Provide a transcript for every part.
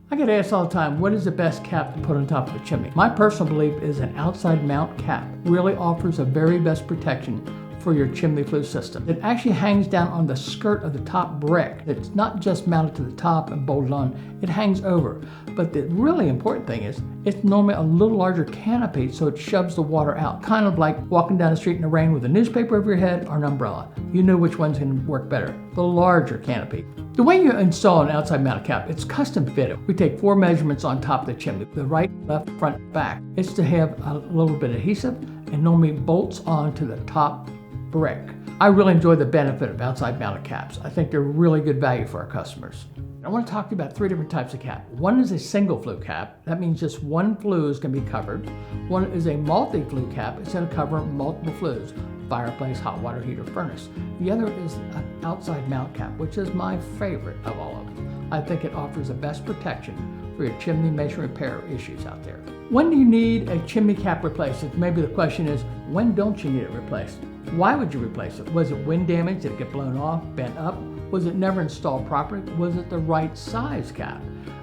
I get asked all the time, what is the best cap to put on top of a chimney? My personal belief is an outside mount cap really offers the very best protection for your chimney flue system. It actually hangs down on the skirt of the top brick. It's not just mounted to the top and bolted on, it hangs over. But the really important thing is, it's normally a little larger canopy so it shoves the water out. Kind of like walking down the street in the rain with a newspaper over your head or an umbrella. You know which one's going to work better, the larger canopy. The way you install an outside mounted cap, it's custom fitted. We take 4 measurements on top of the chimney, the right, left, front, back. It's to have a little bit of adhesive and normally bolts onto the top brick. I really enjoy the benefit of outside mounted caps. I think they're really good value for our customers. I want to talk to you about 3 different types of cap. One is a single flue cap. That means just one flue is going to be covered. One is a multi-flue cap. It's going to cover multiple flues. Fireplace, hot water heater, furnace. The other is an outside mount cap, which is my favorite of all of them. I think it offers the best protection for your chimney masonry repair issues out there. When do you need a chimney cap replaced? Maybe the question is, when don't you need it replaced? Why would you replace it? Was it wind damage? Did it get blown off, bent up? Was it never installed properly? Was it the right size cap?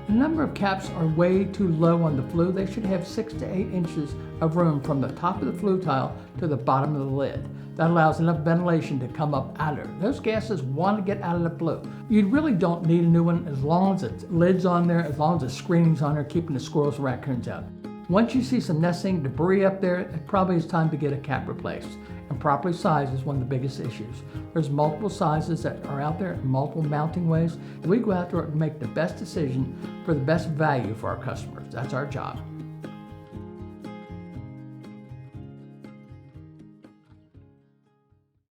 A number of caps are way too low on the flue. They should have 6 to 8 inches of room from the top of the flue tile to the bottom of the lid. That allows enough ventilation to come up out of it. Those gases want to get out of the flue. You really don't need a new one as long as the lid's on there, as long as the screening's on there, keeping the squirrels and raccoons out. Once you see some nesting debris up there, it probably is time to get a cap replaced. And properly sized is one of the biggest issues. There's multiple sizes that are out there, multiple mounting ways. We go out there and make the best decision for the best value for our customers. That's our job.